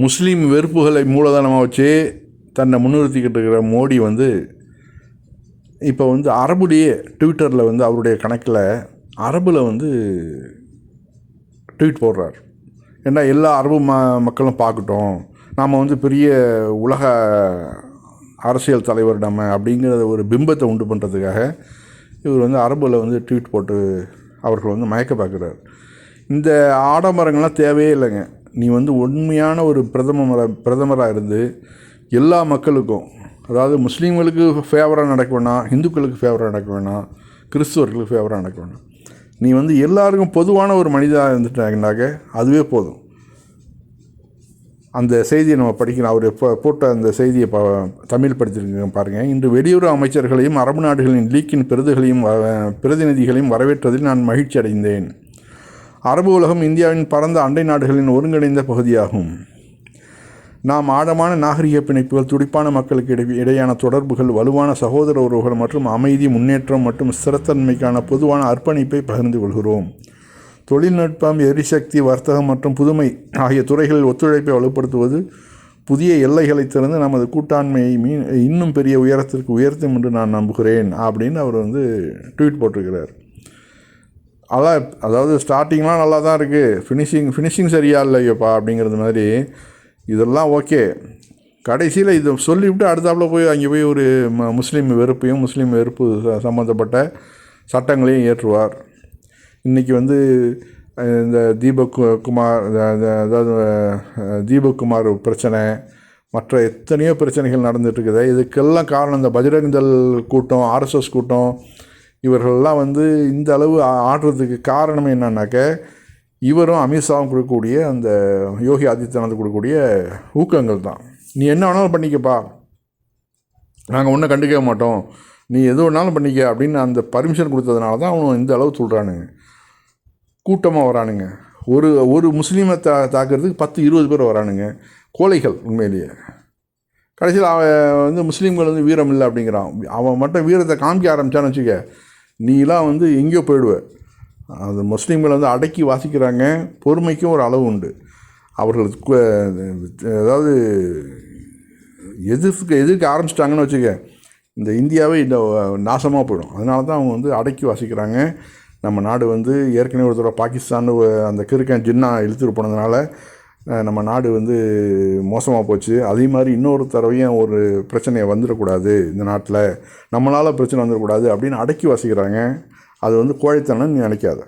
முஸ்லீம் வெறுப்புகளை மூலதனமாக வச்சு தன்னை முன்னிறுத்திக்கிட்டு இருக்கிற மோடி வந்து இப்போ வந்து அரபுலேயே ட்விட்டரில் வந்து அவருடைய கணக்கில் அரபில் வந்து ட்வீட் போடுறார். ஏன்னா எல்லா அரபு மக்களும் பார்க்கட்டும், நாம் வந்து பெரிய உலக அரசியல் தலைவர் நம்ம அப்படிங்கிற ஒரு பிம்பத்தை உண்டு பண்ணுறதுக்காக இவர் வந்து அரபில் வந்து ட்வீட் போட்டு அவர்கள் வந்து மயக்க பார்க்குறார். இந்த ஆடம்பரங்கள்லாம் தேவையே இல்லைங்க. நீ வந்து உண்மையான ஒரு பிரதமராக இருந்து எல்லா மக்களுக்கும், அதாவது முஸ்லீம்களுக்கு ஃபேவராக நடக்க வேணாம், இந்துக்களுக்கு ஃபேவராக நடக்க வேணாம், கிறிஸ்துவர்களுக்கு ஃபேவராக நடக்க வேணாம், நீ வந்து எல்லாருக்கும் பொதுவான ஒரு மனிதனாக இருந்துட்டாங்கனாக்க அதுவே போதும். அந்த செய்தியை நம்ம படிக்கணும். அவர் போட்ட அந்த செய்தியை தமிழ் படிச்சிருக்கீங்க பாருங்கள். இன்று வெளியுறவு அமைச்சர்களையும் அரபு நாடுகளின் லீக்கின் பிரதிநிதிகளையும் வரவேற்றதில் நான் மகிழ்ச்சி அடைந்தேன். அரபு உலகம் இந்தியாவின் பரந்த அண்டை நாடுகளின் ஒருங்கிணைந்த பகுதியாகும். நாம் ஆழமான நாகரிக பிணைப்புகள், துடிப்பான மக்களுக்கு இடையான தொடர்புகள், வலுவான சகோதர உறவுகள் மற்றும் அமைதி, முன்னேற்றம் மற்றும் ஸ்திரத்தன்மைக்கான பொதுவான அர்ப்பணிப்பை பகிர்ந்து கொள்கிறோம். தொழில்நுட்பம், எரிசக்தி, வர்த்தகம் மற்றும் புதுமை ஆகிய துறைகளில் ஒத்துழைப்பை வலுப்படுத்துவது புதிய எல்லைகளை திறந்து நமது கூட்டாண்மையை இன்னும் பெரிய உயரத்திற்கு உயர்த்தும் என்று நான் நம்புகிறேன் அப்படின்னு அவர் வந்து ட்வீட் போட்டிருக்கிறார். அதாவது ஸ்டார்டிங்லாம் நல்லா தான் இருக்குது, ஃபினிஷிங் சரியா இல்லையோப்பா அப்படிங்கிறது மாதிரி. இதெல்லாம் ஓகே, கடைசியில் இதை சொல்லிவிட்டு அடுத்தாப்பில் போய் அங்கே போய் ஒரு முஸ்லீம் வெறுப்பு சம்மந்தப்பட்ட சட்டங்களையும் ஏற்றுவார். இன்றைக்கி வந்து இந்த தீபக் குமார் பிரச்சனை, மற்ற எத்தனையோ பிரச்சனைகள் நடந்துகிட்ருக்குது. இதுக்கெல்லாம் காரணம் இந்த பஜ்ரங் தள் கூட்டம், ஆர்எஸ்எஸ் கூட்டம், இவர்களெல்லாம் வந்து இந்த அளவு ஆடுறதுக்கு காரணம் என்னன்னாக்க இவரும் அமித்ஷாவும் கொடுக்கக்கூடிய அந்த யோகி ஆதித்யநாத் கொடுக்கக்கூடிய ஊக்கங்கள் தான். நீ என்ன வேணாலும் பண்ணிக்கப்பா, நாங்கள் ஒன்றும் கண்டுக்க மாட்டோம், நீ எது வேணாலும் பண்ணிக்க அப்படின்னு அந்த பர்மிஷன் கொடுத்ததுனால தான் அவனு இந்த அளவு சொல்கிறானுங்க. கூட்டமாக வரானுங்க. ஒரு முஸ்லீமை தாக்கிறதுக்கு 10-20 பேர் வரானுங்க. கோழைகள் உண்மையிலேயே. கடைசியில் அவன் வந்து முஸ்லீம்கள் வந்து வீரம் இல்லை அப்படிங்கிறான். அவன் மட்டும் வீரத்தை காமிக்க ஆரம்பித்தான்னு வச்சுக்க, நீலாம் வந்து எங்கேயோ போயிடுவேன். அது முஸ்லீம்கள் வந்து அடக்கி வாசிக்கிறாங்க. பொறுமைக்கும் ஒரு அளவு உண்டு. அவர்களுக்கு அதாவது எதிர்க்க ஆரம்பிச்சிட்டாங்கன்னு வச்சுக்க, இந்த இந்தியாவே இந்த நாசமாக போயிடும். அதனால தான் அவங்க வந்து அடக்கி வாசிக்கிறாங்க. நம்ம நாடு வந்து ஏற்கனவே ஒரு தடவை பாகிஸ்தான் அந்த கிறுக்கன் ஜின்னா இழுத்துட்டு போனதுனால நம்ம நாடு வந்து மோசமாக போச்சு. அதே மாதிரி இன்னொரு தடவையும் ஒரு பிரச்சனையை வந்துடக்கூடாது, இந்த நாட்டில் நம்மளால் பிரச்சனை வந்துடக்கூடாது அப்படின்னு அடக்கி வாசிக்கிறாங்க. அது வந்து கோழைத்தனம்னு நினைக்காத.